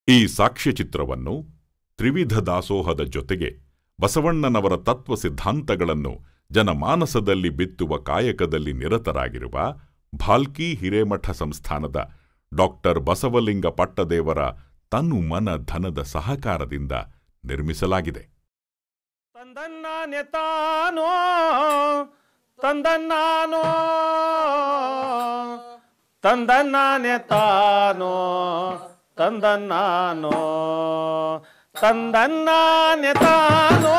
ಈ ಸಾಕ್ಷ್ಯಚಿತ್ರವನ್ನು ತ್ರಿವಿಧ ದಾಸೋಹದ ಜೊತೆಗೆ ಬಸವಣ್ಣನವರ ತತ್ವ ಸಿದ್ಧಾಂತಗಳನ್ನು ಜನಮಾನಸದಲ್ಲಿ ಬಿತ್ತುವ ಕಾಯಕದಲ್ಲಿ ನಿರತರಾಗಿರುವ ಭಾಲ್ಕಿ ಹಿರೇಮಠ ಸಂಸ್ಥಾನದ ಡಾಕ್ಟರ್ ಬಸವಲಿಂಗ ಪಟ್ಟದೇವರ ತನು ಮನ ಧನದ ಸಹಕಾರದಿಂದ ನಿರ್ಮಿಸಲಾಗಿದೆ. ತಂದನ್ನಾನೆತಾನೋ ತಂದನ್ನಾನೋ ತಂದನ್ನಾನೆತಾನೋ ತಂದನ್ನಾನೋ ತಂದನ್ನಾನೆತಾನೋ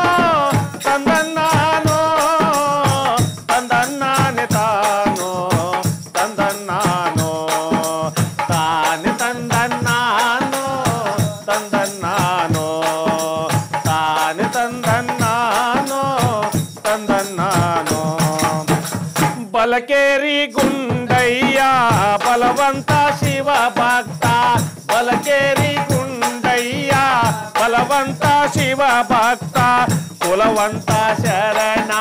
ತಂದನ್ನಾನೋ ತಂದನ್ನಾನೆತಾನೋ ತಂದನ್ನಾನೋ ತಾನೆ ತಂದನ್ನಾನೋ ತಂದನ್ನಾನೋ ತಾನೆ ತಂದನ್ನಾನೋ ತಂದನ್ನಾನೋ ಬಲಕೇರಿ ಗುಂಡಯ್ಯ ಬಲವಂತ ಶಿವ ಭಕ್ತ ಬಲಕೇರಿ ಗುಂಡಯ್ಯ ಬಲವಂತ ಶಿವ ಭಕ್ತ ಕುಲವಂತ ಶರಣ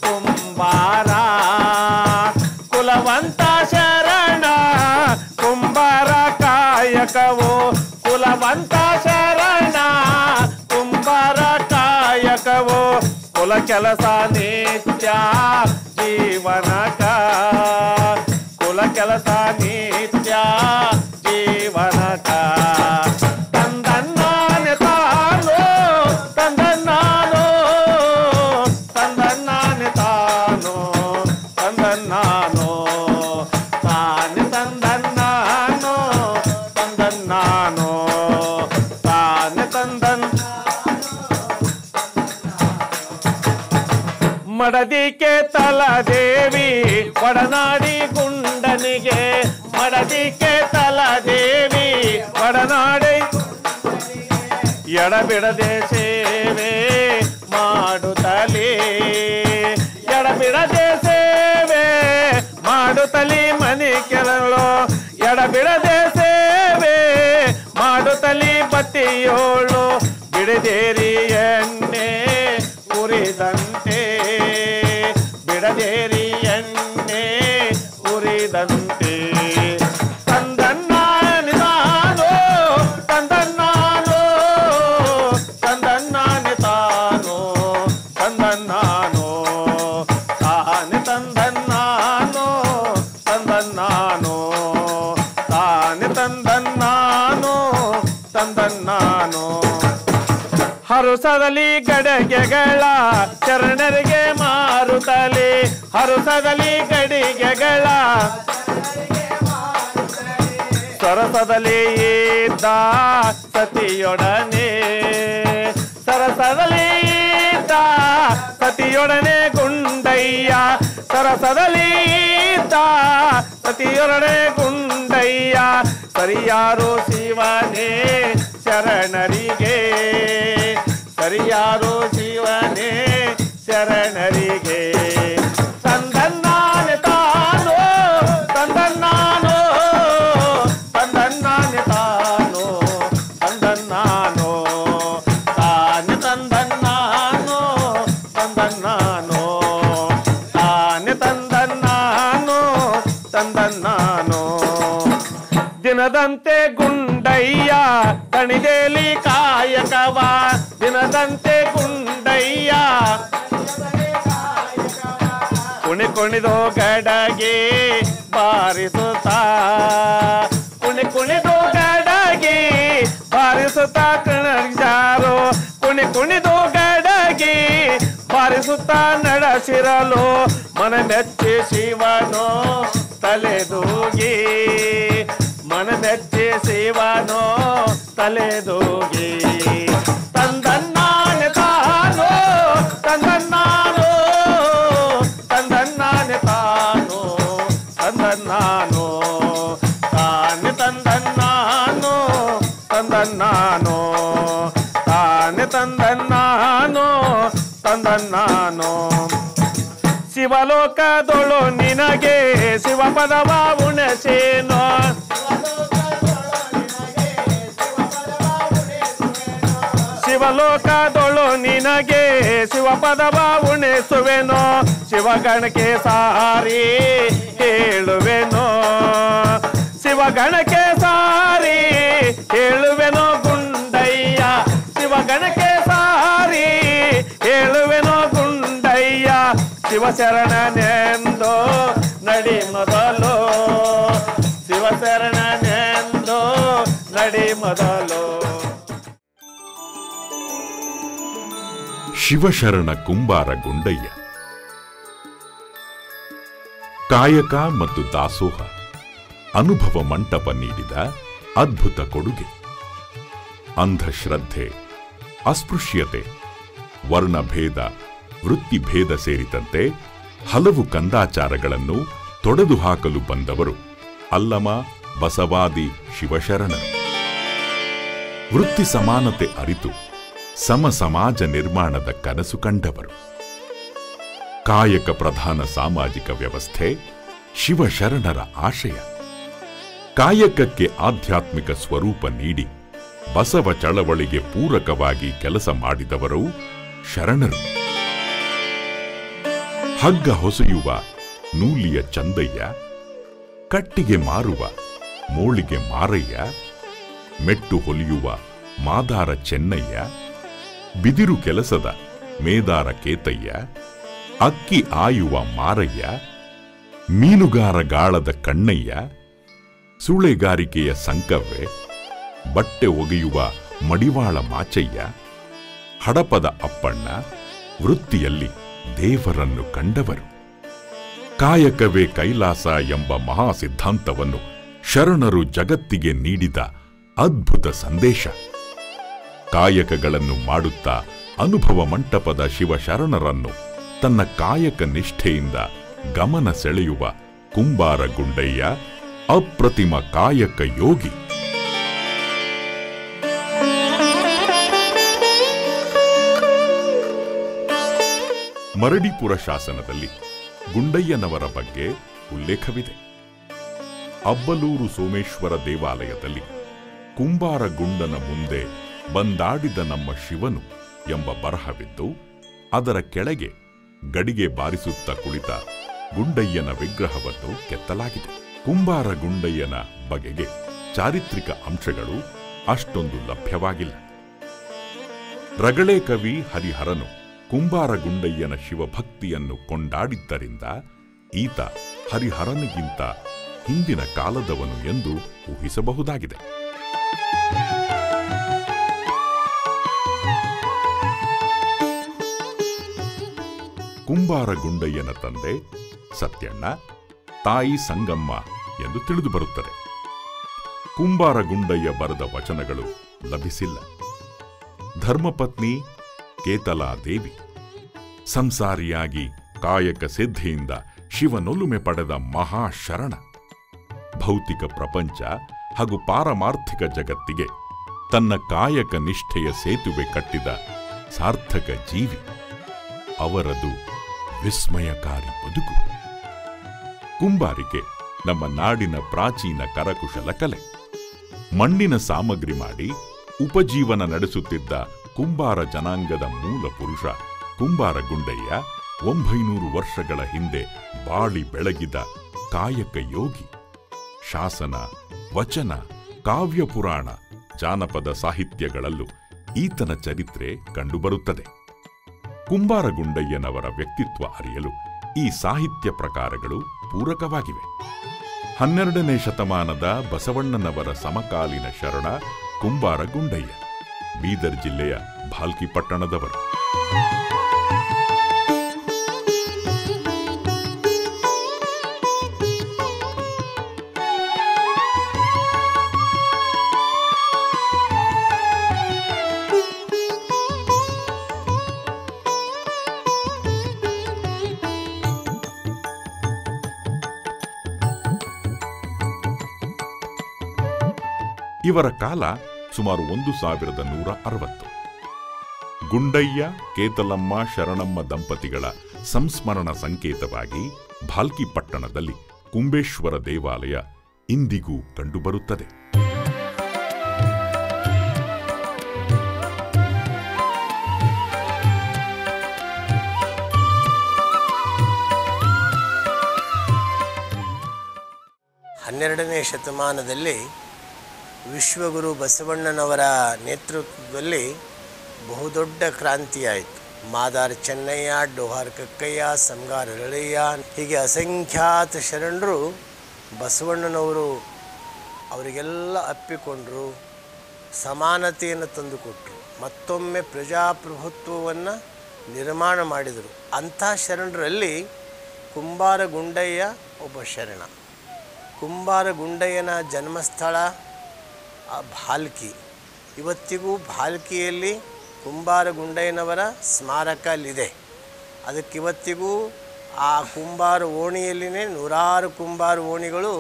ಕುಂಬಾರ ಕುಲವಂತ ಶರಣ ಕುಂಬಾರ ಕಾಯಕವು ಕುಲವಂತ ಶರಣ ಕುಂಬಾರ ಕಾಯಕವು ಕುಲ ಕೆಲಸ ನಿತ್ಯ ಜೀವನಕ ಕುಲ ಕೆಲಸ ನಿತ್ಯ ಜೀವನಕ ತಂದನ್ನಾನೆ ತಾನೋ ತಂದನ್ನಾನೋ ತಂದನ್ನಾನೆ ತಾನೋ ತಂದನ್ನಾನೋ ತಾನೆ ತಂದನ್ನಾನೋ ತಂದನ್ನಾನೋ ತಾನೆ ಮಡದಿಕೆ ತಲದೇವಿ ಒಡನಾಡಿ ಗುಂಡನಿಗೆ ಮಡದಿಕೆ ತಲದೇವಿ ಒಡನಾಡಿ ಎಡಬಿಡದೆ ಸೇವೆ ಮಾಡುತ್ತಲೇ ಎಡಬಿಡದೆ ಸೇವೆ ಮಾಡುತ್ತಲೇ ಮನೆ ಕೆಲಳು ಎಡಬಿಡದೆ ಸೇವೆ ಮಾಡುತ್ತಲೇ ಬತ್ತಿಯೋಳು ಬಿಡದೇರಿ ಎಣ್ಣೆ ಉರಿದಂತೆ ಬಿಡದೇರಿ ಎಣ್ಣೆ ಉರಿದಂತೆ ತಂದನ್ನಾನೆ ತಾನೋ ತಂದನ್ನಾನೋ ತಂದನ್ನಾನೆ ತಾನೋ ತಂದನ್ನಾನೋ ತಾನೆ ತಂದನ್ನಾನೋ ತಂದನ್ನಾನೋ ತಾನೆ ತಂದನ್ನಾನೋ ತಂದನ್ನಾನೋ ಹರುಸದಲ್ಲಿ ಗಡಿಗೆಗಳ ಶರಣರಿಗೆ ಮಾರುತ್ತಲೇ ಹರುಸದಲ್ಲಿ ಗಡಿಗೆಗಳ ಸರಸದಲ್ಲಿ ಇದ್ದ ಸತಿಯೊಡನೆ ಸರಸದಲ್ಲಿ ಇದ್ದ ಸತಿಯೊಡನೆ ಗುಂಡಯ್ಯ ಸರಸದಲ್ಲಿ ಇದ್ದ ಸತಿಯೊಡನೆ ಗುಂಡಯ್ಯ ಸರಿಯಾರು ಶಿವನೇ ಶರಣರಿಗೆ ಸರಿಯಾರು ಶಿವನೇ ಶರಣರಿಗೆ ತಂದನ್ನಾನೆ ತಾನೋ ತಂದನ್ನಾನೋ ತಂದನ್ನಾನೆ ತಾನೋ ತಂದನ್ನಾನೋ ತಾನೆ ತಂದನ್ನಾನೋ ತಂದನ್ನಾನೋ ತಾನೆ ತಂದನ್ನಾನೋ ತಂದನ್ನಾನೋ ದಿನದಂತೆ ಗುಂಡಯ್ಯ ತಣಿದೇಲಿ ಕಾಯಕವ ದಿನದಂತೆ ಗುಂಡಯ್ಯ ಕುಣಿ ಕುಣಿದು ಗಡಗೆ ಬಾರಿಸುತ್ತ ಕುಣಿ ಕುಣಿದು ಗಡಗೆ ಬಾರಿಸುತ್ತ ಕಣಜಾರು ಕುಣಿ ಕುಣಿದು ಗಡಗೆ ಬಾರಿಸುತ್ತ ನಡೆಸಿರಲು ಮನ ಮೆಚ್ಚಿ ಶಿವನೋ ತಲೆದೂಗಿ ಮನ ಮೆಚ್ಚಿ ಶಿವನೋ ತಲೆದೂಗಿ ತಂದನ್ನಾನೆ ತಾನೋ ತಂದನ್ನಾನೋ ತಂದನ್ನಾನೆ ತಾನೋ ತಂದನ್ನಾನೋ ತಾನೆ ತಂದನ್ನಾನೋ ತಂದನ್ನಾನೋ ತಾನೆ ತಂದನ್ನಾನೋ ತಂದನ್ನಾನೋ ಶಿವಲೋಕದೊಳು ನಿನಗೆ ಶಿವ ಪದವ ಉಣಸೇನೋ ಶಿವಲೋಕದೊಳು ನಿನಗೆ ಶಿವ ಪದವ ಉಣಿಸುವೆನೋ ಶಿವಗಣಕ್ಕೆ ಸಾರಿ ಹೇಳುವೆನೋ ಶಿವಗಣಕ್ಕೆ ಸಾರಿ ಹೇಳುವೆನೋ ಗುಂಡಯ್ಯ ಶಿವಗಣಕ್ಕೆ ಸಾರಿ ಹೇಳುವೆನೋ ಗುಂಡಯ್ಯ ಶಿವಶರಣನೆಂದು ನಡಿ ಮೊದಲು ಶಿವಶರಣನೆಂದು ನಡಿ ಮೊದಲು. ಶಿವಶರಣ ಕುಂಬಾರ ಗುಂಡಯ್ಯ. ಕಾಯಕ ಮತ್ತು ದಾಸೋಹ ಅನುಭವ ಮಂಟಪ ನೀಡಿದ ಅದ್ಭುತ ಕೊಡುಗೆ. ಅಂಧಶ್ರದ್ಧೆ, ಅಸ್ಪೃಶ್ಯತೆ, ವರ್ಣಭೇದ, ವೃತ್ತಿಭೇದ ಸೇರಿದಂತೆ ಹಲವು ಕಂದಾಚಾರಗಳನ್ನು ತೊಡೆದು ಹಾಕಲು ಬಂದವರು ಅಲ್ಲಮ ಬಸವಾದಿ ಶಿವಶರಣರು. ವೃತ್ತಿ ಸಮಾನತೆ ಅರಿತು ಸಮ ಸಮಾಜ ನಿರ್ಮಾಣದ ಕನಸು ಕಂಡವರು. ಕಾಯಕ ಪ್ರಧಾನ ಸಾಮಾಜಿಕ ವ್ಯವಸ್ಥೆ ಶಿವಶರಣರ ಆಶಯ. ಕಾಯಕಕ್ಕೆ ಆಧ್ಯಾತ್ಮಿಕ ಸ್ವರೂಪ ನೀಡಿ ಬಸವ ಚಳವಳಿಗೆ ಪೂರಕವಾಗಿ ಕೆಲಸ ಮಾಡಿದವರು ಶರಣರು. ಹಗ್ಗ ಹೊಸೆಯುವ ನೂಲಿಯ ಚಂದಯ್ಯ, ಕಟ್ಟಿಗೆ ಮಾರುವ ಮೋಳಿಗೆ ಮಾರಯ್ಯ, ಮೆಟ್ಟು ಹೊಲಿಯುವ ಮಾದಾರ ಚೆನ್ನಯ್ಯ, ಬಿದಿರು ಕೆಲಸದ ಮೇದಾರ ಕೇತಯ್ಯ, ಅಕ್ಕಿ ಆಯುವ ಮಾರಯ್ಯ, ಮೀನುಗಾರ ಗಾಳದ ಕಣ್ಣಯ್ಯ, ಸುಳೆಗಾರಿಕೆಯ ಸಂಕವ್ವೆ, ಬಟ್ಟೆ ಒಗೆಯುವ ಮಡಿವಾಳ ಮಾಚಯ್ಯ, ಹಡಪದ ಅಪ್ಪಣ್ಣ, ವೃತ್ತಿಯಲ್ಲಿ ದೇವರನ್ನು ಕಂಡವರು. ಕಾಯಕವೇ ಕೈಲಾಸ ಎಂಬ ಮಹಾ ಸಿದ್ಧಾಂತವನ್ನು ಶರಣರು ಜಗತ್ತಿಗೆ ನೀಡಿದ ಅದ್ಭುತ ಸಂದೇಶ. ಕಾಯಕಗಳನ್ನು ಮಾಡುತ್ತಾ ಅನುಭವ ಮಂಟಪದ ಶಿವಶರಣರನ್ನು ತನ್ನ ಕಾಯಕ ನಿಷ್ಠೆಯಿಂದ ಗಮನ ಸೆಳೆಯುವ ಕುಂಬಾರ ಗುಂಡಯ್ಯ ಅಪ್ರತಿಮ ಕಾಯಕ ಯೋಗಿ. ಮರಡಿಪುರ ಶಾಸನದಲ್ಲಿ ಗುಂಡಯ್ಯನವರ ಬಗ್ಗೆ ಉಲ್ಲೇಖವಿದೆ. ಅಬ್ಬಲೂರು ಸೋಮೇಶ್ವರ ದೇವಾಲಯದಲ್ಲಿ ಕುಂಬಾರ ಗುಂಡನ ಮುಂದೆ ಬಂದಾಡಿದ ನಮ್ಮ ಶಿವನು ಎಂಬ ಬರಹವಿದ್ದು, ಅದರ ಕೆಳಗೆ ಗಡಿಗೆ ಬಾರಿಸುತ್ತಾ ಕುಳಿತ ಗುಂಡಯ್ಯನ ವಿಗ್ರಹವನ್ನು ಕೆತ್ತಲಾಗಿದೆ. ಕುಂಬಾರ ಗುಂಡಯ್ಯನ ಬಗೆಗೆ ಚಾರಿತ್ರಿಕ ಅಂಶಗಳು ಅಷ್ಟೊಂದು ಲಭ್ಯವಾಗಿಲ್ಲ. ರಗಳೆ ಕವಿ ಹರಿಹರನು ಕುಂಬಾರ ಗುಂಡಯ್ಯನ ಶಿವಭಕ್ತಿಯನ್ನು ಕೊಂಡಾಡಿದ್ದರಿಂದ ಈತ ಹರಿಹರನಿಗಿಂತ ಹಿಂದಿನ ಕಾಲದವನು ಎಂದು ಊಹಿಸಬಹುದಾಗಿದೆ. ಕುಂಬಾರ ಗುಂಡಯ್ಯನ ತಂದೆ ಸತ್ಯಣ್ಣ, ತಾಯಿ ಸಂಗಮ್ಮ ಎಂದು ತಿಳಿದು ಬರುತ್ತದೆ. ಕುಂಬಾರ ಗುಂಡಯ್ಯ ಬರೆದ ವಚನಗಳು ಲಭಿಸಿಲ್ಲ. ಧರ್ಮಪತ್ನಿ ಕೇತಲಾದೇವಿ ಸಂಸಾರಿಯಾಗಿ ಕಾಯಕ ಸಿದ್ಧಿಯಿಂದ ಶಿವನೊಲುಮೆ ಪಡೆದ ಮಹಾಶರಣ. ಭೌತಿಕ ಪ್ರಪಂಚ ಹಾಗೂ ಪಾರಮಾರ್ಥಿಕ ಜಗತ್ತಿಗೆ ತನ್ನ ಕಾಯಕ ನಿಷ್ಠೆಯ ಸೇತುವೆ ಕಟ್ಟಿದ ಸಾರ್ಥಕ ಜೀವಿ. ಅವರದು ವಿಸ್ಮಯಕಾರಿ ಬದುಕು. ಕುಂಬಾರಿಕೆ ನಮ್ಮ ನಾಡಿನ ಪ್ರಾಚೀನ ಕರಕುಶಲ ಕಲೆ. ಮಣ್ಣಿನ ಸಾಮಗ್ರಿ ಮಾಡಿ ಉಪಜೀವನ ನಡೆಸುತ್ತಿದ್ದ ಕುಂಬಾರ ಜನಾಂಗದ ಮೂಲ ಪುರುಷ ಕುಂಬಾರ ಗುಂಡಯ್ಯ 900 ವರ್ಷಗಳ ಹಿಂದೆ ಬಾಳಿ ಬೆಳಗಿದ ಕಾಯಕ ಯೋಗಿ. ಶಾಸನ, ವಚನ, ಕಾವ್ಯ ಪುರಾಣ, ಜಾನಪದ ಸಾಹಿತ್ಯಗಳಲ್ಲೂ ಈತನ ಚರಿತ್ರೆ ಕಂಡುಬರುತ್ತದೆ. ಕುಂಬಾರ ಗುಂಡಯ್ಯನವರ ವ್ಯಕ್ತಿತ್ವ ಅರಿಯಲು ಈ ಸಾಹಿತ್ಯ ಪ್ರಕಾರಗಳು ಪೂರಕವಾಗಿವೆ. 12ನೇ ಶತಮಾನದ ಬಸವಣ್ಣನವರ ಸಮಕಾಲೀನ ಶರಣ ಕುಂಬಾರ ಗುಂಡಯ್ಯ, ಬೀದರ್ ಜಿಲ್ಲೆಯ ಭಾಲ್ಕಿ ಪಟ್ಟಣದವರು. ಇವರ ಕಾಲ ಸುಮಾರು 1160. ಗುಂಡಯ್ಯ ಕೇತಲಮ್ಮ ಶರಣಮ್ಮ ದಂಪತಿಗಳ ಸಂಸ್ಮರಣ ಸಂಕೇತವಾಗಿ ಭಾಲ್ಕಿ ಪಟ್ಟಣದಲ್ಲಿ ಕುಂಬೇಶ್ವರ ದೇವಾಲಯ ಇಂದಿಗೂ ಕಂಡುಬರುತ್ತದೆ. ಹನ್ನೆರಡನೇ ಶತಮಾನದಲ್ಲಿ ವಿಶ್ವಗುರು ಬಸವಣ್ಣನವರ ನೇತೃತ್ವದಲ್ಲಿ ಬಹುದೊಡ್ಡ ಕ್ರಾಂತಿಯಾಯಿತು. ಮಾದಾರ್ ಚೆನ್ನಯ್ಯ, ಡೋಹಾರ್ ಕಕ್ಕಯ್ಯ, ಸಂಗಾರ ರಳಯ್ಯ, ಹೀಗೆ ಅಸಂಖ್ಯಾತ ಶರಣರು ಬಸವಣ್ಣನವರು ಅವರಿಗೆಲ್ಲ ಅಪ್ಪಿಕೊಂಡರು, ಸಮಾನತೆಯನ್ನು ತಂದುಕೊಟ್ಟರು, ಮತ್ತೊಮ್ಮೆ ಪ್ರಜಾಪ್ರಭುತ್ವವನ್ನು ನಿರ್ಮಾಣ ಮಾಡಿದರು. ಅಂಥ ಶರಣರಲ್ಲಿ ಕುಂಬಾರ ಗುಂಡಯ್ಯ ಒಬ್ಬ ಶರಣ. ಕುಂಬಾರ ಗುಂಡಯ್ಯನ ಜನ್ಮಸ್ಥಳ ಭಾಲ್ಕಿ. ಇವತ್ತಿಗೂ ಭಾಲ್ಕಿಯಲ್ಲಿ ಕುಂಬಾರ ಗುಂಡಯ್ಯನವರ ಸ್ಮಾರಕ ಅಲ್ಲಿದೆ. ಅದಕ್ಕಿವತ್ತಿಗೂ ಆ ಕುಂಬಾರ ಓಣಿಯಲ್ಲಿನೇ ನೂರಾರು ಕುಂಬಾರ ಓಣಿಗಳು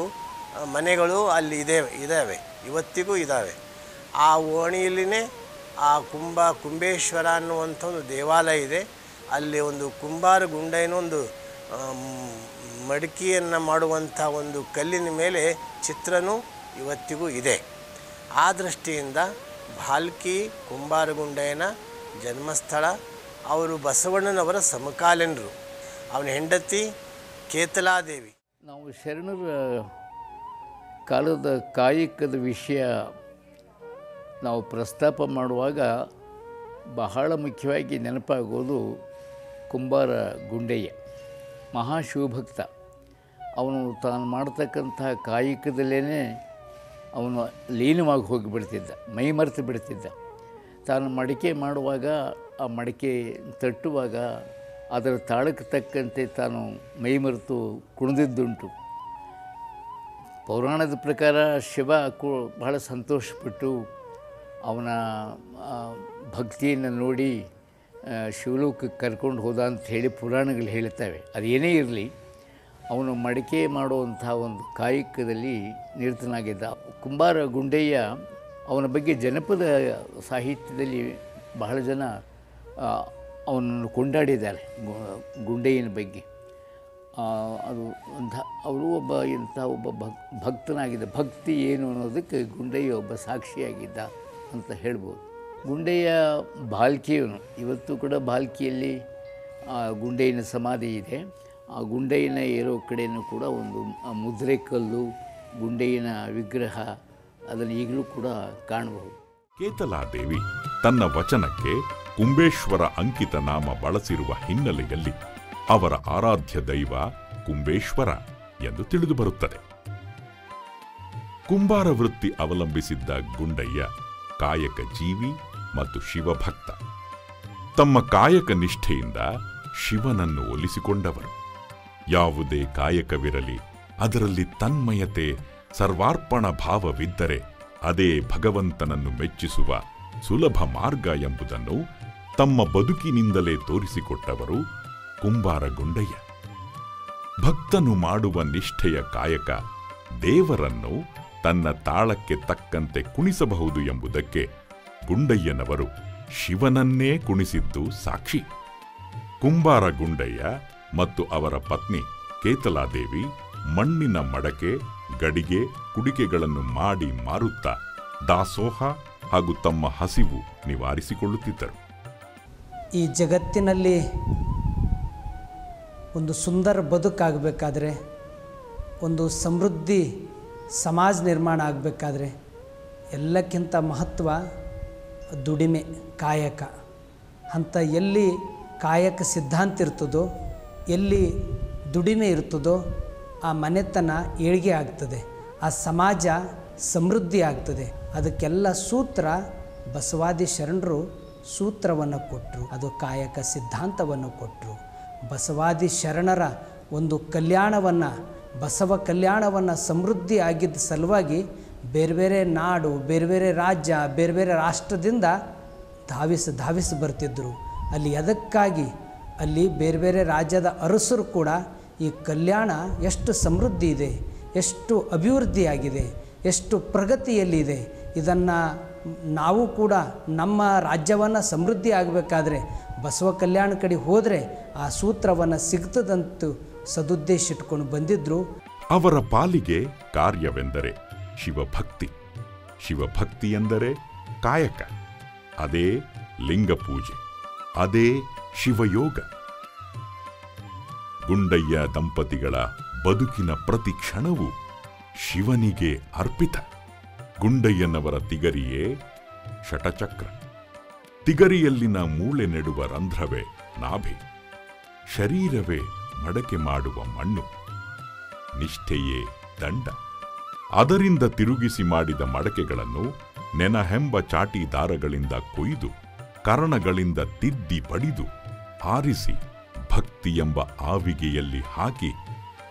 ಮನೆಗಳು ಅಲ್ಲಿ ಇದ್ದಾವೆ, ಇವತ್ತಿಗೂ ಇದ್ದಾವೆ. ಆ ಓಣಿಯಲ್ಲಿನೇ ಆ ಕುಂಬೇಶ್ವರ ಅನ್ನುವಂಥ ಒಂದು ದೇವಾಲಯ ಇದೆ. ಅಲ್ಲಿ ಒಂದು ಕುಂಬಾರ ಗುಂಡಯ್ಯನ ಒಂದು ಮಡಿಕೆಯನ್ನು ಮಾಡುವಂಥ ಒಂದು ಕಲ್ಲಿನ ಮೇಲೆ ಚಿತ್ರನೂ ಇವತ್ತಿಗೂ ಇದೆ. ಆ ದೃಷ್ಟಿಯಿಂದ ಭಾಲ್ಕಿ ಕುಂಬಾರ ಗುಂಡಯ್ಯನ ಜನ್ಮಸ್ಥಳ. ಅವರು ಬಸವಣ್ಣನವರ ಸಮಕಾಲೀನರು. ಅವನ ಹೆಂಡತಿ ಕೇತಲಾದೇವಿ. ನಾವು ಶರಣರ ಕಾಲದ ಕಾಯಕದ ವಿಷಯ ನಾವು ಪ್ರಸ್ತಾಪ ಮಾಡುವಾಗ ಬಹಳ ಮುಖ್ಯವಾಗಿ ನೆನಪಾಗೋದು ಕುಂಬಾರ ಗುಂಡಯ್ಯ. ಮಹಾಶಿವಭಕ್ತ. ಅವನು ತಾನು ಮಾಡ್ತಕ್ಕಂತಹ ಕಾಯಕದಲ್ಲೇ ಅವನು ಲೀನವಾಗಿ ಹೋಗಿಬಿಡ್ತಿದ್ದ, ಮೈ ಮರೆತು ಬಿಡ್ತಿದ್ದ. ತಾನು ಮಡಿಕೆ ಮಾಡುವಾಗ ಆ ಮಡಿಕೆ ತಟ್ಟುವಾಗ ಅದರ ತಾಳಕ್ಕೆ ತಕ್ಕಂತೆ ತಾನು ಮೈ ಮರೆತು ಕುಣಿದಿದ್ದುಂಟು. ಪೌರಾಣದ ಪ್ರಕಾರ ಶಿವ ಬಹಳ ಸಂತೋಷಪಟ್ಟು ಅವನ ಭಕ್ತಿಯನ್ನು ನೋಡಿ ಶಿವಲೋಕಕ್ಕೆ ಕರ್ಕೊಂಡು ಹೋದ ಅಂತ ಹೇಳಿ ಪುರಾಣಗಳು ಹೇಳ್ತವೆ. ಅದೇನೇ ಇರಲಿ, ಅವನು ಮಡಿಕೆ ಮಾಡುವಂಥ ಒಂದು ಕಾಯಕದಲ್ಲಿ ನಿರತನಾಗಿದ್ದ. ಕುಂಬಾರ ಗುಂಡಯ್ಯ ಅವನ ಬಗ್ಗೆ ಜನಪದ ಸಾಹಿತ್ಯದಲ್ಲಿ ಬಹಳ ಜನ ಅವನನ್ನು ಕೊಂಡಾಡಿದ್ದಾರೆ. ಗುಂಡಯ್ಯನ ಬಗ್ಗೆ ಅದು ಅವರು ಒಬ್ಬ ಭಕ್ತನಾಗಿದ್ದ. ಭಕ್ತಿ ಏನು ಅನ್ನೋದಕ್ಕೆ ಗುಂಡಯ್ಯ ಒಬ್ಬ ಸಾಕ್ಷಿಯಾಗಿದ್ದ ಅಂತ ಹೇಳ್ಬೋದು. ಗುಂಡಯ್ಯ ಭಾಲ್ಕಿಯವನು. ಇವತ್ತು ಕೂಡ ಭಾಲ್ಕಿಯಲ್ಲಿ ಗುಂಡಯ್ಯನ ಸಮಾಧಿ ಇದೆ. ಆ ಗುಂಡಯ್ಯನ ಇರೋ ಕಡೆಯೂ ಕೂಡ ಒಂದು ಮುದ್ರೆ ಕಲ್ಲು, ಗುಂಡಯ್ಯನ ವಿಗ್ರಹ ಅದನ್ನು ಈಗಲೂ ಕೂಡ ಕಾಣಬಹುದು. ಕೇತಲಾದೇವಿ ತನ್ನ ವಚನಕ್ಕೆ ಕುಂಬೇಶ್ವರ ಅಂಕಿತ ನಾಮ ಬಳಸಿರುವ ಹಿನ್ನೆಲೆಯಲ್ಲಿ ಅವರ ಆರಾಧ್ಯ ದೈವ ಕುಂಬೇಶ್ವರ ಎಂದು ತಿಳಿದುಬರುತ್ತದೆ. ಕುಂಬಾರ ವೃತ್ತಿ ಅವಲಂಬಿಸಿದ್ದ ಗುಂಡಯ್ಯ ಕಾಯಕ ಜೀವಿ ಮತ್ತು ಶಿವಭಕ್ತ. ತಮ್ಮ ಕಾಯಕ ನಿಷ್ಠೆಯಿಂದ ಶಿವನನ್ನು ಒಲಿಸಿಕೊಂಡವರು. ಯಾವುದೇ ಕಾಯಕವಿರಲಿ ಅದರಲ್ಲಿ ತನ್ಮಯತೆ, ಸರ್ವಾರ್ಪಣ ಭಾವವಿದ್ದರೆ ಅದೇ ಭಗವಂತನನ್ನು ಮೆಚ್ಚಿಸುವ ಸುಲಭ ಮಾರ್ಗ ಎಂಬುದನ್ನು ತಮ್ಮ ಬದುಕಿನಿಂದಲೇ ತೋರಿಸಿಕೊಟ್ಟವರು ಕುಂಬಾರ ಗುಂಡಯ್ಯ. ಭಕ್ತನು ಮಾಡುವ ನಿಷ್ಠೆಯ ಕಾಯಕ ದೇವರನ್ನು ತನ್ನ ತಾಳಕ್ಕೆ ತಕ್ಕಂತೆ ಕುಣಿಸಬಹುದು ಎಂಬುದಕ್ಕೆ ಗುಂಡಯ್ಯನವರು ಶಿವನನ್ನೇ ಕುಣಿಸಿದ್ದು ಸಾಕ್ಷಿ. ಕುಂಬಾರ ಗುಂಡಯ್ಯ ಮತ್ತು ಅವರ ಪತ್ನಿ ಕೇತಲಾದೇವಿ ಮಣ್ಣಿನ ಮಡಕೆ, ಗಡಿಗೆ, ಕುಡಿಕೆಗಳನ್ನು ಮಾಡಿ ಮಾರುತ್ತಾ ದಾಸೋಹ ಹಾಗೂ ತಮ್ಮ ಹಸಿವು ನಿವಾರಿಸಿಕೊಳ್ಳುತ್ತಿದ್ದರು. ಈ ಜಗತ್ತಿನಲ್ಲಿ ಒಂದು ಸುಂದರ ಬದುಕಾಗಬೇಕಾದ್ರೆ, ಒಂದು ಸಮೃದ್ಧಿ ಸಮಾಜ ನಿರ್ಮಾಣ ಆಗಬೇಕಾದ್ರೆ ಎಲ್ಲಕ್ಕಿಂತ ಮಹತ್ವ ದುಡಿಮೆ, ಕಾಯಕ. ಅಂತ ಎಲ್ಲಿ ಕಾಯಕ ಸಿದ್ಧಾಂತ ಇರ್ತದೋ, ಎಲ್ಲಿ ದುಡಿಮೆ ಇರ್ತದೋ ಆ ಮನೆತನ ಏಳಿಗೆ ಆಗ್ತದೆ, ಆ ಸಮಾಜ ಸಮೃದ್ಧಿ ಆಗ್ತದೆ. ಅದಕ್ಕೆಲ್ಲ ಸೂತ್ರ ಬಸವಾದಿ ಶರಣರು ಸೂತ್ರವನ್ನು ಕೊಟ್ಟರು. ಅದು ಕಾಯಕ ಸಿದ್ಧಾಂತವನ್ನು ಕೊಟ್ಟರು. ಬಸವಾದಿ ಶರಣರ ಒಂದು ಕಲ್ಯಾಣವನ್ನು, ಬಸವ ಕಲ್ಯಾಣವನ್ನು ಸಮೃದ್ಧಿ ಆಗಿದ್ದ ಸಲುವಾಗಿ ಬೇರೆ ಬೇರೆ ನಾಡು, ಬೇರೆ ಬೇರೆ ರಾಜ್ಯ, ಬೇರೆ ಬೇರೆ ರಾಷ್ಟ್ರದಿಂದ ಧಾವಿಸಿ ಬರ್ತಿದ್ದರು. ಅಲ್ಲಿ ಅದಕ್ಕಾಗಿ ಅಲ್ಲಿ ಬೇರೆ ಬೇರೆ ರಾಜ್ಯದ ಅರಸರು ಕೂಡ ಈ ಕಲ್ಯಾಣ ಎಷ್ಟು ಸಮೃದ್ಧಿ ಇದೆ, ಎಷ್ಟು ಅಭಿವೃದ್ಧಿಯಾಗಿದೆ, ಎಷ್ಟು ಪ್ರಗತಿಯಲ್ಲಿದೆ, ಇದನ್ನು ನಾವು ಕೂಡ ನಮ್ಮ ರಾಜ್ಯವನ್ನು ಸಮೃದ್ಧಿ ಆಗಬೇಕಾದ್ರೆ ಬಸವ ಕಲ್ಯಾಣ ಕಡೆ ಹೋದರೆ ಆ ಸೂತ್ರವನ್ನು ಸಿಗ್ತದಂತೂ ಸದುದ್ದೇಶ ಇಟ್ಕೊಂಡು ಬಂದಿದ್ದರು. ಅವರ ಪಾಲಿಗೆ ಕಾರ್ಯವೆಂದರೆ ಶಿವಭಕ್ತಿ, ಶಿವಭಕ್ತಿ ಎಂದರೆ ಕಾಯಕ, ಅದೇ ಲಿಂಗಪೂಜೆ, ಅದೇ ಶಿವಯೋಗ. ಗುಂಡಯ್ಯ ದಂಪತಿಗಳ ಬದುಕಿನ ಪ್ರತಿ ಕ್ಷಣವೂ ಶಿವನಿಗೆ ಅರ್ಪಿತ. ಗುಂಡಯ್ಯನವರ ತಿಗರಿಯೇ ಶಟಚಕ್ರ. ತಿಗರಿಯಲ್ಲಿನ ಮೂಳೆ ನೆಡುವ ರಂಧ್ರವೇ ನಾಭಿ. ಶರೀರವೇ ಮಡಕೆ ಮಾಡುವ ಮಣ್ಣು. ನಿಷ್ಠೆಯೇ ದಂಡ. ಅದರಿಂದ ತಿರುಗಿಸಿ ಮಾಡಿದ ಮಡಕೆಗಳನ್ನು ನೆನಹೆಂಬ ಚಾಟಿ ದಾರಗಳಿಂದ ಕೊಯ್ದು ಕರ್ಣಗಳಿಂದ ತಿದ್ದಿ ಬಡಿದು ಆರಿಸಿ ಭಕ್ತಿ ಎಂಬ ಆವಿಗೆಯಲ್ಲಿ ಹಾಕಿ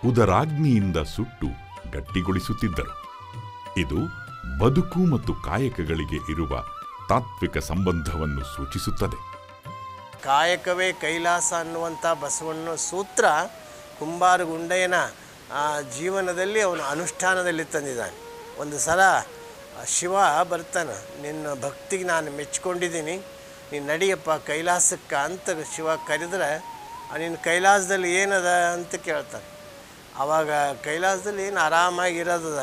ಉದರಾಗ್ನಿಯಿಂದ ಸುಟ್ಟು ಗಟ್ಟಿಗೊಳಿಸುತ್ತಿದ್ದರು. ಇದು ಬದುಕು ಮತ್ತು ಕಾಯಕಗಳಿಗೆ ಇರುವ ತಾತ್ವಿಕ ಸಂಬಂಧವನ್ನು ಸೂಚಿಸುತ್ತದೆ. ಕಾಯಕವೇ ಕೈಲಾಸ ಅನ್ನುವಂಥ ಬಸವಣ್ಣ ಸೂತ್ರ ಕುಂಬಾರ ಗುಂಡಯ್ಯನ ಜೀವನದಲ್ಲಿ ಅವನು ಅನುಷ್ಠಾನದಲ್ಲಿ ತಂದಿದ್ದಾನೆ. ಒಂದು ಸಲ ಶಿವ ಬರ್ತಾನೆ, ನಿನ್ನ ಭಕ್ತಿಗೆ ನಾನು ಮೆಚ್ಚಿಕೊಂಡಿದ್ದೀನಿ, ನೀನು ನಡಿಯಪ್ಪ ಕೈಲಾಸಕ್ಕೆ ಅಂತ ಶಿವ ಕರೆದ್ರೆ, ನಿನ್ನ ಕೈಲಾಸದಲ್ಲಿ ಏನದ ಅಂತ ಕೇಳ್ತಾನೆ. ಆವಾಗ ಕೈಲಾಸದಲ್ಲಿ ಏನು ಆರಾಮಾಗಿರೋದದ.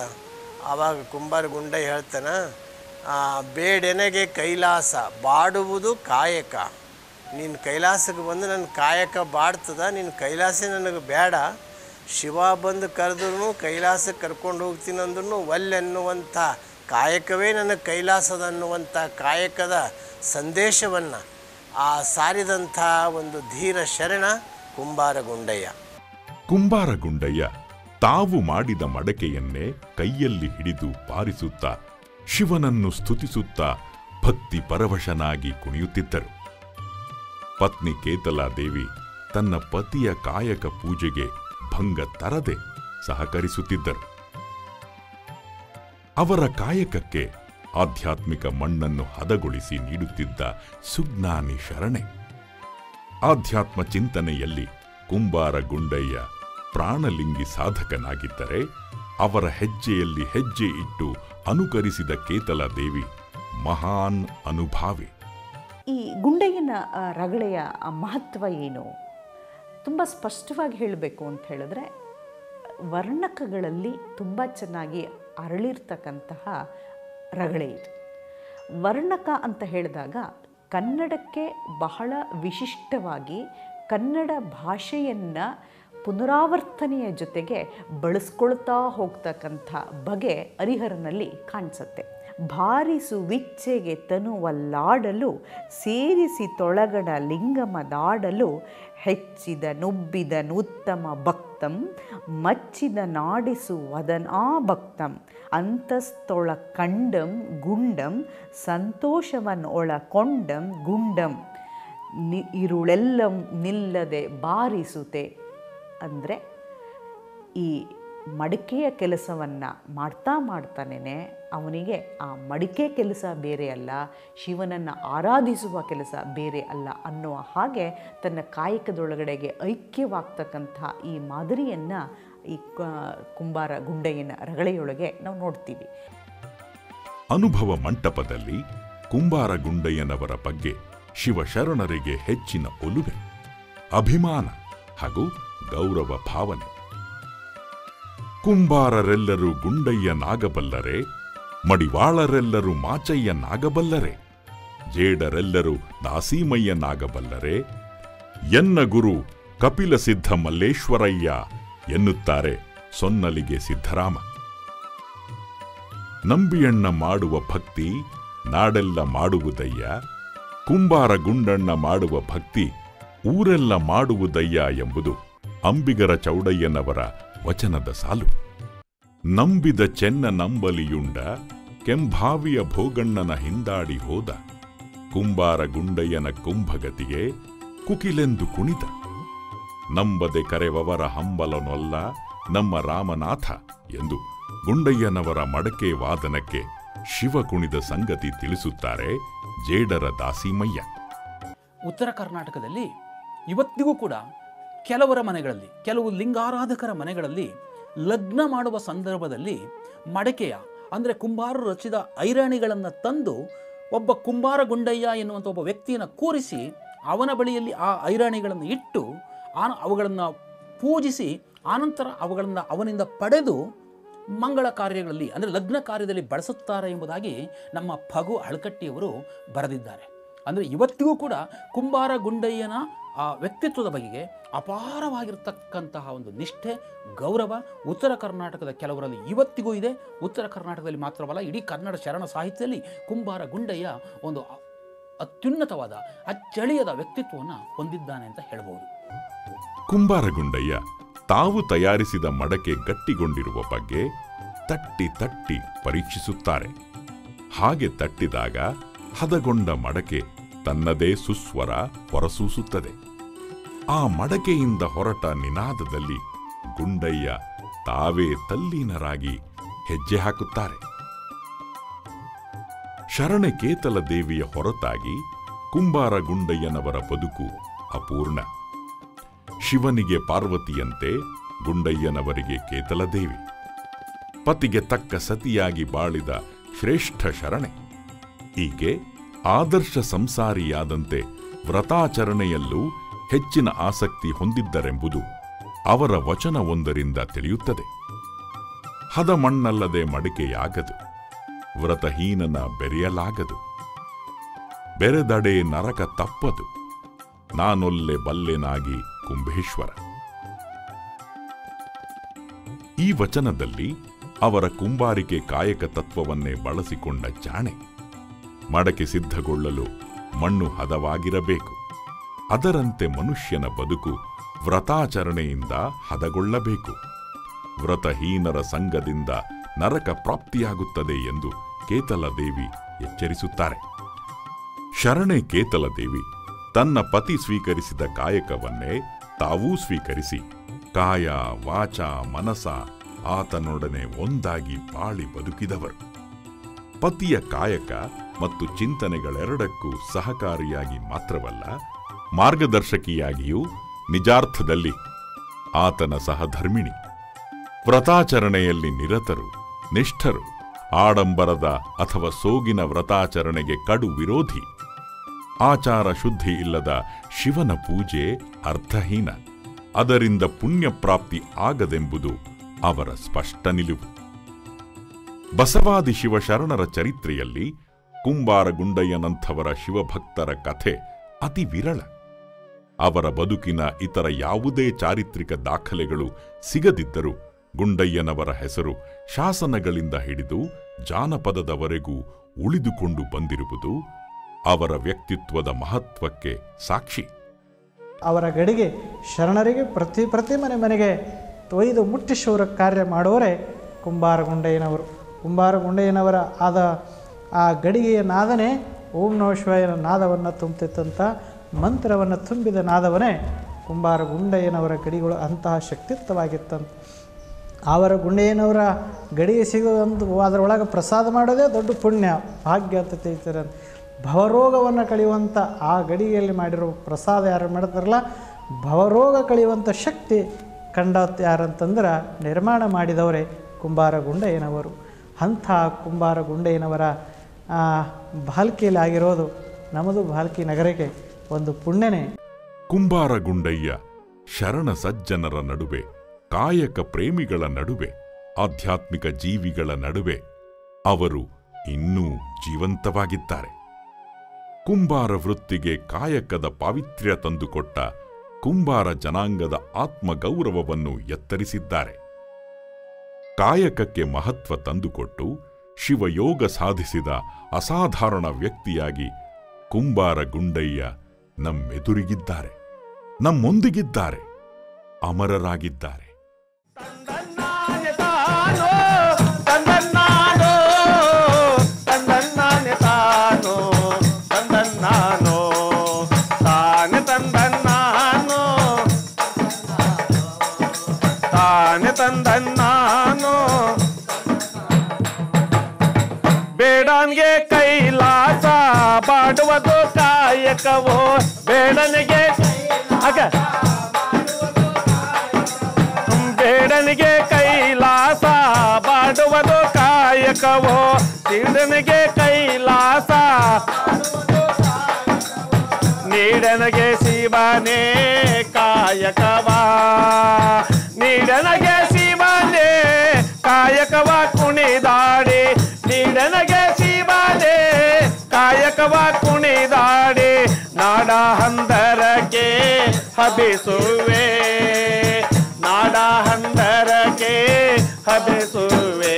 ಆವಾಗ ಕುಂಬಾರ ಗುಂಡಯ್ಯ ಹೇಳ್ತಾನೆ, ಬೇಡೆನೆಗೆ ಕೈಲಾಸ ಬಾಡುವುದು ಕಾಯಕ. ನೀನು ಕೈಲಾಸಕ್ಕೆ ಬಂದು ನನ್ನ ಕಾಯಕ ಬಾಡ್ತದ, ನಿನ್ನ ಕೈಲಾಸ ನನಗೆ ಬೇಡ. ಶಿವ ಬಂದು ಕರೆದ್ರೂ ಕೈಲಾಸಕ್ಕೆ ಕರ್ಕೊಂಡು ಹೋಗ್ತೀನಿ ಅಂದ್ರೂ ಒಲ್ಲೆನ್ನುವಂಥ ಕಾಯಕವೇ ನನಗೆ ಕೈಲಾಸದ ಅನ್ನುವಂಥ ಕಾಯಕದ ಸಂದೇಶವನ್ನು ಸಾರಿದಂಥ ಒಂದು ಧೀರ ಶರಣ ಕುಂಬಾರ ಗುಂಡಯ್ಯ. ಕುಂಬಾರ ಗುಂಡಯ್ಯ ತಾವು ಮಾಡಿದ ಮಡಕೆಯನ್ನೇ ಕೈಯಲ್ಲಿ ಹಿಡಿದು ಬಾರಿಸುತ್ತಾ ಶಿವನನ್ನು ಸ್ತುತಿಸುತ್ತಾ ಭಕ್ತಿ ಪರವಶನಾಗಿ ಕುಣಿಯುತ್ತಿದ್ದರು. ಪತ್ನಿ ಕೇತಲಾದೇವಿ ತನ್ನ ಪತಿಯ ಕಾಯಕ ಪೂಜೆಗೆ ಭಂಗ ತರದೆ ಸಹಕರಿಸುತ್ತಿದ್ದರು. ಅವರ ಕಾಯಕಕ್ಕೆ ಆಧ್ಯಾತ್ಮಿಕ ಮಣ್ಣನ್ನು ಹದಗೊಳಿಸಿ ನೀಡುತ್ತಿದ್ದ ಸುಜ್ಞಾನಿ ಶರಣೆ. ಆಧ್ಯಾತ್ಮ ಚಿಂತನೆಯಲ್ಲಿ ಕುಂಬಾರ ಗುಂಡಯ್ಯ ಪ್ರಾಣಲಿಂಗಿ ಸಾಧಕನಾಗಿದ್ದರೆ, ಅವರ ಹೆಜ್ಜೆಯಲ್ಲಿ ಹೆಜ್ಜೆ ಇಟ್ಟು ಅನುಕರಿಸಿದ ಕೇತಲಾದೇವಿ ಮಹಾನ್ ಅನುಭಾವಿ. ಈ ಗುಂಡಯ್ಯನ ರಗಳೆಯ ಮಹತ್ವ ಏನು? ತುಂಬ ಸ್ಪಷ್ಟವಾಗಿ ಹೇಳಬೇಕು ಅಂತ ಹೇಳಿದ್ರೆ, ವರ್ಣಕಗಳಲ್ಲಿ ತುಂಬ ಚೆನ್ನಾಗಿ ಅರಳಿರ್ತಕ್ಕಂತಹ ರಗಳೆ ಇದು. ವರ್ಣಕ ಅಂತ ಹೇಳಿದಾಗ ಕನ್ನಡಕ್ಕೆ ಬಹಳ ವಿಶಿಷ್ಟವಾಗಿ ಕನ್ನಡ ಭಾಷೆಯನ್ನು ಪುನರಾವರ್ತನೆಯ ಜೊತೆಗೆ ಬಳಸ್ಕೊಳ್ತಾ ಹೋಗ್ತಕ್ಕಂಥ ಬಗೆ ಹರಿಹರನಲ್ಲಿ ಕಾಣಿಸುತ್ತೆ. ಭಾರಿಸುವಿಚ್ಛೆಗೆ ತನುವಲ್ಲಾಡಲು ಸೇರಿಸಿ ತೊಳಗಡ ಲಿಂಗಮದಾಡಲು ಹೆಚ್ಚಿದ ನುಬ್ಬಿದನುತ್ತಮ ಭಕ್ತಂ ಮಚ್ಚಿದ ನಾಡಿಸುವದನಾ ಭಕ್ತಂ ಅಂತಸ್ತೊಳ ಕಂಡಂ ಗುಂಡಂ ಸಂತೋಷವನ್ನು ಒಳಕೊಂಡಂ ಗುಂಡಂ ಇರುಳೆಲ್ಲಂ ನಿಲ್ಲದೆ ಬಾರಿಸುತ್ತೆ. ಅಂದರೆ ಈ ಮಡಿಕೆಯ ಕೆಲಸವನ್ನು ಮಾಡ್ತಾನೇ ಅವನಿಗೆ ಆ ಮಡಿಕೆ ಕೆಲಸ ಬೇರೆ ಅಲ್ಲ, ಶಿವನನ್ನು ಆರಾಧಿಸುವ ಕೆಲಸ ಬೇರೆ ಅಲ್ಲ ಅನ್ನುವ ಹಾಗೆ ತನ್ನ ಕಾಯಕದೊಳಗಡೆಗೆ ಐಕ್ಯವಾಗ್ತಕ್ಕಂಥ ಈ ಮಾದರಿಯನ್ನು ಈ ಕುಂಬಾರ ಗುಂಡಯ್ಯನ ರಗಳೆಯೊಳಗೆ ನಾವು ನೋಡ್ತೀವಿ. ಅನುಭವ ಮಂಟಪದಲ್ಲಿ ಕುಂಬಾರ ಗುಂಡಯ್ಯನವರ ಬಗ್ಗೆ ಶಿವಶರಣರಿಗೆ ಹೆಚ್ಚಿನ ಒಲುಮೆ, ಅಭಿಮಾನ ಹಾಗೂ ಗೌರವ ಭಾವನೆ. ಕುಂಬಾರರೆಲ್ಲರೂ ಗುಂಡಯ್ಯನಾಗಬಲ್ಲರೆ, ಮಡಿವಾಳರೆಲ್ಲರೂ ಮಾಚಯ್ಯನಾಗಬಲ್ಲರೆ, ಜೇಡರೆಲ್ಲರೂ ದಾಸೀಮಯ್ಯನಾಗಬಲ್ಲರೆ, ಎನ್ನ ಗುರು ಕಪಿಲ ಸಿದ್ಧ ಮಲ್ಲೇಶ್ವರಯ್ಯ ಎನ್ನುತ್ತಾರೆ ಸೊನ್ನಲಿಗೆ ಸಿದ್ಧರಾಮ. ನಂಬಿಯಣ್ಣ ಮಾಡುವ ಭಕ್ತಿ ನಾಡೆಲ್ಲ ಮಾಡುವುದಯ್ಯ, ಕುಂಬಾರ ಗುಂಡಣ್ಣ ಮಾಡುವ ಭಕ್ತಿ ಊರೆಲ್ಲ ಮಾಡುವುದಯ್ಯ ಎಂಬುದು ಅಂಬಿಗರ ಚೌಡಯ್ಯನವರ ವಚನದ ಸಾಲು. ನಂಬಿದ ಚೆನ್ನ ನಂಬಲಿಯುಂಡ ಕೆಂಭಾವಿಯ ಭೋಗಣ್ಣನ ಹಿಂದಾಡಿ ಹೋದ, ಕುಂಬಾರ ಗುಂಡಯ್ಯನ ಕುಂಭಗತಿಗೆ ಕುಕಿಲೆಂದು ಕುಣಿದ. ನಂಬದೆ ಕರೆವವರ ಹಂಬಲನೊಲ್ಲ ನಮ್ಮ ರಾಮನಾಥ ಎಂದು ಗುಂಡಯ್ಯನವರ ಮಡಕೆ ವಾದನಕ್ಕೆ ಶಿವ ಕುಣಿದ ಸಂಗತಿ ತಿಳಿಸುತ್ತಾರೆ ಜೇಡರ ದಾಸೀಮಯ್ಯ. ಉತ್ತರ ಕರ್ನಾಟಕದಲ್ಲಿ ಇವತ್ತಿಗೂ ಕೂಡ ಕೆಲವರ ಮನೆಗಳಲ್ಲಿ, ಕೆಲವು ಲಿಂಗಾರಾಧಕರ ಮನೆಗಳಲ್ಲಿ ಲಗ್ನ ಮಾಡುವ ಸಂದರ್ಭದಲ್ಲಿ ಮಡಕೆಯ ಅಂದರೆ ಕುಂಬಾರರು ರಚಿದ ಐರಾಣಿಗಳನ್ನು ತಂದು ಒಬ್ಬ ಕುಂಬಾರ ಗುಂಡಯ್ಯ ಎನ್ನುವಂಥ ಒಬ್ಬ ವ್ಯಕ್ತಿಯನ್ನು ಕೂರಿಸಿ ಅವನ ಬಳಿಯಲ್ಲಿ ಆ ಐರಾಣಿಗಳನ್ನು ಇಟ್ಟು ಅವುಗಳನ್ನು ಪೂಜಿಸಿ ಆನಂತರ ಅವುಗಳನ್ನು ಅವನಿಂದ ಪಡೆದು ಮಂಗಳ ಕಾರ್ಯಗಳಲ್ಲಿ ಅಂದರೆ ಲಗ್ನ ಕಾರ್ಯದಲ್ಲಿ ಬಳಸುತ್ತಾರೆ ಎಂಬುದಾಗಿ ನಮ್ಮ ಫಗು ಅಳಕಟ್ಟಿಯವರು ಬರೆದಿದ್ದಾರೆ. ಅಂದರೆ ಇವತ್ತಿಗೂ ಕೂಡ ಕುಂಬಾರ ಗುಂಡಯ್ಯನ ಆ ವ್ಯಕ್ತಿತ್ವದ ಬಗೆಗೆ ಅಪಾರವಾಗಿರ್ತಕ್ಕಂತಹ ಒಂದು ನಿಷ್ಠೆ, ಗೌರವ ಉತ್ತರ ಕರ್ನಾಟಕದ ಕೆಲವರಲ್ಲಿ ಇವತ್ತಿಗೂ ಇದೆ. ಉತ್ತರ ಕರ್ನಾಟಕದಲ್ಲಿ ಮಾತ್ರವಲ್ಲ, ಇಡೀ ಕನ್ನಡ ಶರಣ ಸಾಹಿತ್ಯದಲ್ಲಿ ಕುಂಬಾರ ಗುಂಡಯ್ಯ ಒಂದು ಅತ್ಯುನ್ನತವಾದ ಅಚ್ಚಳಿಯದ ವ್ಯಕ್ತಿತ್ವವನ್ನು ಹೊಂದಿದ್ದಾನೆ ಅಂತ ಹೇಳ್ಬೋದು. ಕುಂಬಾರ ಗುಂಡಯ್ಯ ತಾವು ತಯಾರಿಸಿದ ಮಡಕೆ ಗಟ್ಟಿಗೊಂಡಿರುವ ಬಗ್ಗೆ ತಟ್ಟಿ ತಟ್ಟಿ ಪರೀಕ್ಷಿಸುತ್ತಾರೆ. ಹಾಗೆ ತಟ್ಟಿದಾಗ ಹದಗೊಂಡ ಮಡಕೆ ತನ್ನದೇ ಸುಸ್ವರ ಹೊರಸೂಸುತ್ತದೆ. ಆ ಮಡಕೆಯಿಂದ ಹೊರಟ ನಿನಾದದಲ್ಲಿ ಗುಂಡಯ್ಯ ತಾವೇ ತಲ್ಲೀನರಾಗಿ ಹೆಜ್ಜೆ ಹಾಕುತ್ತಾರೆ. ಶರಣೆ ಕೇತಲ ದೇವಿಯ ಹೊರತಾಗಿ ಕುಂಬಾರ ಗುಂಡಯ್ಯನವರ ಬದುಕು ಅಪೂರ್ಣ. ಶಿವನಿಗೆ ಪಾರ್ವತಿಯಂತೆ ಗುಂಡಯ್ಯನವರಿಗೆ ಕೇತಲ ದೇವಿ. ಪತಿಗೆ ತಕ್ಕ ಸತಿಯಾಗಿ ಬಾಳಿದ ಶ್ರೇಷ್ಠ ಶರಣೆ. ಹೀಗೆ ಆದರ್ಶ ಸಂಸಾರಿಯಾದಂತೆ ವ್ರತಾಚರಣೆಯಲ್ಲೂ ಹೆಚ್ಚಿನ ಆಸಕ್ತಿ ಹೊಂದಿದ್ದರೆಂಬುದು ಅವರ ವಚನವೊಂದರಿಂದ ತಿಳಿಯುತ್ತದೆ. ಹದಮಣ್ಣಲ್ಲದೆ ಮಡಿಕೆಯಾಗದು, ವ್ರತಹೀನನ ಬೆರೆಯಲಾಗದು, ಬೆರೆದಡೆ ನರಕ ತಪ್ಪದು, ನಾನೊಲ್ಲೆ ಬಲ್ಲೆನಾಗಿ ಕುಂಭೇಶ್ವರ. ಈ ವಚನದಲ್ಲಿ ಅವರ ಕುಂಬಾರಿಕೆ ಕಾಯಕ ತತ್ವವನ್ನೇ ಬಳಸಿಕೊಂಡ ಜಾಣೆ. ಮಡಕೆ ಸಿದ್ಧಗೊಳ್ಳಲು ಮಣ್ಣು ಹದವಾಗಿರಬೇಕು. ಅದರಂತೆ ಮನುಷ್ಯನ ಬದುಕು ವ್ರತಾಚರಣೆಯಿಂದ ಹದಗೊಳ್ಳಬೇಕು. ವ್ರತಹೀನರ ಸಂಗದಿಂದ ನರಕ ಪ್ರಾಪ್ತಿಯಾಗುತ್ತದೆ ಎಂದು ಕೇತಲ ದೇವಿ ಎಚ್ಚರಿಸುತ್ತಾರೆ. ಶರಣೆ ಕೇತಲ ದೇವಿ ತನ್ನ ಪತಿ ಸ್ವೀಕರಿಸಿದ ಕಾಯಕವನ್ನೇ ತಾವೂ ಸ್ವೀಕರಿಸಿ ಕಾಯ ವಾಚ ಮನಸ ಆತನೊಡನೆ ಒಂದಾಗಿ ಬಾಳಿ ಬದುಕಿದವರು. ಪತಿಯ ಕಾಯಕ ಮತ್ತು ಚಿಂತನೆಗಳೆರಡಕ್ಕೂ ಸಹಕಾರಿಯಾಗಿ ಮಾತ್ರವಲ್ಲ, ಮಾರ್ಗದರ್ಶಕಿಯಾಗಿಯೂ ನಿಜಾರ್ಥದಲ್ಲಿ ಆತನ ಸಹಧರ್ಮಿಣಿ. ವ್ರತಾಚರಣೆಯಲ್ಲಿ ನಿರತರು, ನಿಷ್ಠರು, ಆಡಂಬರದ ಅಥವಾ ಸೋಗಿನ ವ್ರತಾಚರಣೆಗೆ ಕಡು ವಿರೋಧಿ. ಆಚಾರ ಶುದ್ಧಿ ಇಲ್ಲದ ಶಿವನ ಪೂಜೆ ಅರ್ಥಹೀನ, ಅದರಿಂದ ಪುಣ್ಯಪ್ರಾಪ್ತಿ ಆಗದೆಂಬುದು ಅವರ ಸ್ಪಷ್ಟ ನಿಲುವು. ಬಸವಾದಿ ಶಿವಶರಣರ ಚರಿತ್ರೆಯಲ್ಲಿ ಕುಂಬಾರ ಗುಂಡಯ್ಯನಂಥವರ ಶಿವಭಕ್ತರ ಕಥೆ ಅತಿ ವಿರಳ. ಅವರ ಬದುಕಿನ ಇತರ ಯಾವುದೇ ಚಾರಿತ್ರಿಕ ದಾಖಲೆಗಳು ಸಿಗದಿದ್ದರೂ ಗುಂಡಯ್ಯನವರ ಹೆಸರು ಶಾಸನಗಳಿಂದ ಹಿಡಿದು ಜಾನಪದದವರೆಗೂ ಉಳಿದುಕೊಂಡು ಬಂದಿರುವುದು ಅವರ ವ್ಯಕ್ತಿತ್ವದ ಮಹತ್ವಕ್ಕೆ ಸಾಕ್ಷಿ. ಅವರ ಗಡಿಗೆ ಶರಣರಿಗೆ ಪ್ರತಿ ಮನೆಗೆ ಒಯ್ದು ಮುಟ್ಟಿಸುವ ಕಾರ್ಯ ಮಾಡುವವರೇ ಕುಂಬಾರ ಗುಂಡಯ್ಯನವರು. ಕುಂಬಾರ ಗುಂಡಯ್ಯನವರ ಆದ ಆ ಗಡಿಗೆಯ ನಾದನೇ ಓಂ ನಮಃ ಶಿವಾಯನ ನಾದವನ್ನು ತುಂಬುತ್ತಿತ್ತಂಥ ಮಂತ್ರವನ್ನು ತುಂಬಿದ ನಾದವನ್ನೇ ಕುಂಬಾರ ಗುಂಡಯ್ಯನವರ ಗಡಿಗಳು ಅಂತಹ ಶಕ್ತಿತ್ವವಾಗಿತ್ತಂತ. ಅವರ ಗುಂಡಯ್ಯನವರ ಗಡಿಗೆ ಸಿಗೋದೊಂದು ಅದರೊಳಗೆ ಪ್ರಸಾದ ಮಾಡೋದೇ ದೊಡ್ಡ ಪುಣ್ಯ ಭಾಗ್ಯ ಅಂತ ತಿಳಿತಾರೆ. ಭವರೋಗವನ್ನು ಕಳೆಯುವಂಥ ಆ ಗಡಿಗೆಯಲ್ಲಿ ಮಾಡಿರೋ ಪ್ರಸಾದ ಯಾರು ಮಾಡ್ತಾರಲ್ಲ, ಭವರೋಗ ಕಳೆಯುವಂಥ ಶಕ್ತಿ ಕಂಡತ್ ಯಾರಂತಂದ್ರೆ ನಿರ್ಮಾಣ ಮಾಡಿದವರೇ ಕುಂಬಾರ ಗುಂಡಯ್ಯನವರು. ಅಂಥ ಕುಂಬಾರ ಗುಂಡಯ್ಯನವರ ಭಾಲ್ಕಿಯಲ್ಲಿ ಆಗಿರೋದು ನಮ್ಮದು ಭಾಲ್ಕಿ ನಗರಕ್ಕೆ ಒಂದು ಪುಣ್ಯನೇ. ಕುಂಬಾರ ಗುಂಡಯ್ಯ ಶರಣ ಸಜ್ಜನರ ನಡುವೆ, ಕಾಯಕ ಪ್ರೇಮಿಗಳ ನಡುವೆ, ಆಧ್ಯಾತ್ಮಿಕ ಜೀವಿಗಳ ನಡುವೆ ಅವರು ಇನ್ನೂ ಜೀವಂತವಾಗಿದ್ದಾರೆ. ಕುಂಬಾರ ವೃತ್ತಿಗೆ ಕಾಯಕದ ಪಾವಿತ್ರ್ಯ ತಂದುಕೊಟ್ಟ ಕುಂಬಾರ ಜನಾಂಗದ ಆತ್ಮಗೌರವವನ್ನು ಎತ್ತರಿಸಿದ್ದಾರೆ. ಕಾಯಕಕ್ಕೆ ಮಹತ್ವ ತಂದುಕೊಟ್ಟು ಶಿವಯೋಗ ಸಾಧಿಸಿದ ಅಸಾಧಾರಣ ವ್ಯಕ್ತಿಯಾಗಿ ಕುಂಬಾರ ಗುಂಡಯ್ಯ ನಮ್ಮೆದುರಿಗಿದ್ದಾರೆ, ನಮ್ಮೊಂದಿಗಿದ್ದಾರೆ, ಅಮರರಾಗಿದ್ದಾರೆ. ಬೇಡನ್ಗೆ ಕೈಲಾಸ ಬಾಡುವುದು ಕಾಯಕವೋ, ಬೇಡನಿಗೆ ಬೇಡನಿಗೆ ಕೈಲಾಸ ಬಾಡುವುದು ಕಾಯಕವೋ, ಸಿಡನಿಗೆ ಕೈಲಾಸ ನೀಡನಗೆ ಶಿವನೇ ಕಾಯಕವಾ, ನೀಡನಗೆ ಶಿವನೇ ಕಾಯಕವ ಕುಣಿದಾಡಿ, ನೀಡನಗೆ ಶಿವನೇ ಕಾಯಕವ ಕುಣಿದಾಡಿ ನಾಡ ಹಂದರಕ್ಕೆ ಹಬಿಸುವೆ ನಾಡ ಹಂದರಕ್ಕೆ ಹಬಿಸುವೆ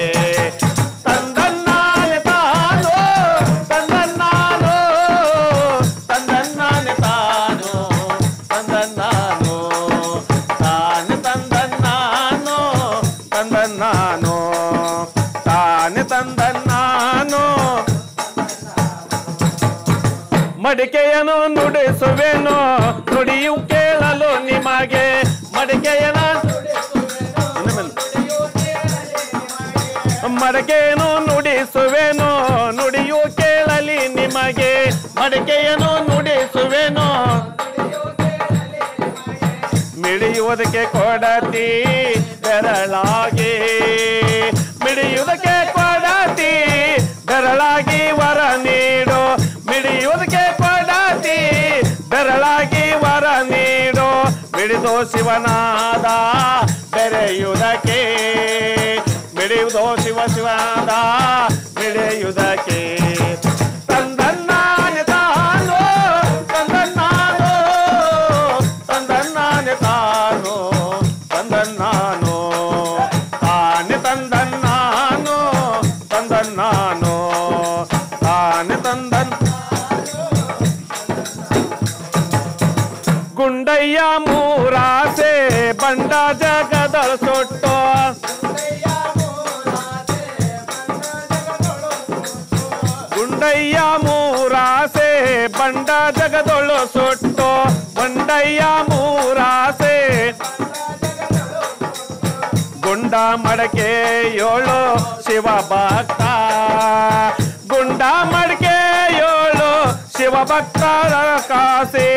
ತಂದನ್ನಾನೆ ತಾನೋ ತಂದನ್ನಾನೋ ತಂದನ್ನಾನೆ ತಾನೋ ತಂದನ್ನಾನೋ ತಾನೆ ತಂದನ್ನಾನೋ ತಂದನ್ನಾನೋ ತಾನೆ ತಂದನ್ನಾನೋ ಮಡಿಕೆಯನ್ನು ನುಡಿಸುವೆನೋ ನುಡಿಯು ಕೇಳಲು ನಿಮಗೆ ಮಡಿಕೆಯನ ಮಡಿಕೆಯನ್ನು ನುಡಿಸುವೆನೋ ನುಡಿಯು ಕೇಳಲಿ ನಿಮಗೆ ಮಡಿಕೆಯನ್ನು ನುಡಿಸುವೆನೋ ಮಿಡಿಯುವುದಕ್ಕೆ ಕೊಡತಿ ಬೆರಳಾಗಿ ಮಿಡಿಯುವುದಕ್ಕೆ ಕೊಡತಿ ಬೆರಳಾಗಿ ವರ ನೀಡು ಮಿಡಿಯುವುದಕ್ಕೆ ಕೊಡತಿ ಬೆರಳಾಗಿ ವರ ನೀಡು ಮಿಡಿದು ಶಿವನಾದ ಬೆರೆಯುವುದಕ್ಕೆ ಮಿಡಿಯುವುದೋ ಶಿವನಾದ ಮಿಡಿಯುವುದಕ್ಕೆ ತಂದನ್ನಾನೆ ತಾನೋ ತಂದನ್ನಾನೋ ತಂದನ್ನಾನೆ ತಾನೋ ತಂದನ್ನಾನೋ ತಾನೆ ತಂದನ್ನಾನೋ ತಂದನ್ನಾನೋ ತಾನೆ ತಂದನ್ ಗುಂಡಯ್ಯ ಮೂರಾಸೆ ಬಂಡ ಜಗದ ಸೊಟ್ಟು ಗುಂಡಯ್ಯ ಮೂರಾಸೆ ಬಂಡ ಜಗದೊಳು ಸೊಟ್ಟು ಬಂಡಯ್ಯ ಮೂರಾಸೆ ಗುಂಡ ಮಡಕೆ ಏಳು ಶಿವ ಭಕ್ತ ಗುಂಡ ಮಡಕೆ ಏಳು ಶಿವ ಭಕ್ತರ ಕಾಸೆ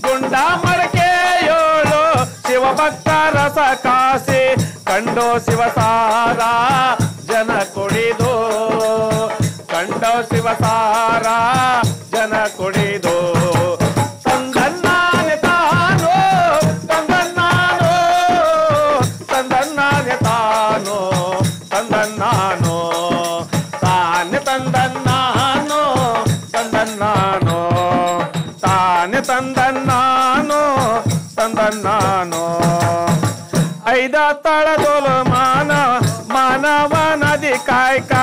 ಗುಂಡ ಮಡಕೆ ಏಳು ಶಿವ ಭಕ್ತ ರಸ ಕಾಸೆ ಕಂಡೋ ಶಿವಸಾರ ಜನ ಕುಡಿದು ಕಂಡೋ ಶಿವಸಾರ ಜನ ಕುಡಿದು ತಂದನ್ನಾನೆ ತಾನೋ ತಂದನ್ನಾನೋ ತಂದನ್ನಾನೆ ತಾನೋ ತಂದನ್ನಾನೋ ತಾನೆ ತಂದನ್ನಾನೋ ತಂದನ್ನಾನೋ ತಾನೆ ತಂದನ್ನಾನೋ ತಂದನ್ನಾನೋ ಐದ ತಳದೋಲು ಮಾನವ ನದಿ ಕಾಯ್ಕ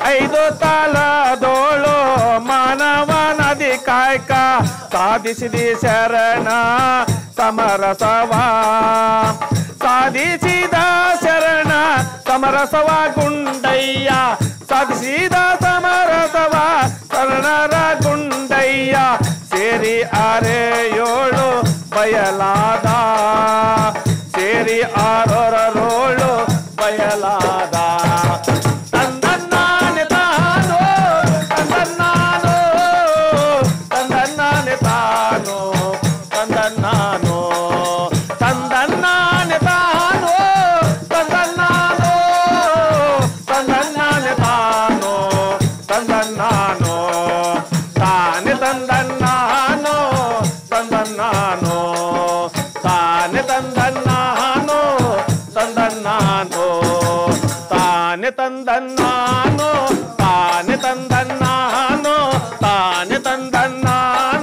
ಐದು ತಳದೋಳು ಮಾನವ ನದಿ ಕಾಯ್ಕ ಸಾಧಿಸಿದಿ ಶರಣ ಸಮರಸವ ಸಾಧಿಸಿದ ಶರಣ ಸಮರಸವ ಗುಂಡಯ್ಯ ಸಾಧಿಸಿದ ಸಮರಸವ ಶರಣರ ಗುಂಡಯ್ಯ ಸೇರಿ ಆರೆಯೋಳು ಬಯಲಾದ ಸೇರಿ ಆರೋರರೋಳು ಬಯಲಾದ ತಂದನ್ನಾನೆ ತಾನೋ ತಂದನ್ನಾನೋ ತಂದನ್ನಾನೆ ತಾನೋ ತಂದನ್ನಾನೋ ತಂದನ್ನಾನೆ ತಾನೋ ತಂದನ್ನಾನೋ ತಂದನ್ನಾನೆ ತಾನೋ ತಂದನ್ನಾನೋ ತಾನೆ ತಂದನ್ನಾನೋ ತಂದನ್ನಾನೋ ತಾನೆ ತಂದನ್ನಾನೋ ತಂದನ್ನಾನೋ ತಾನೆ ತಂದನ್ನಾನೋ ತಾನೆ ತಂದನ್ನಾನೋ ತಾನೆ ತಂದನ್ನಾನೋ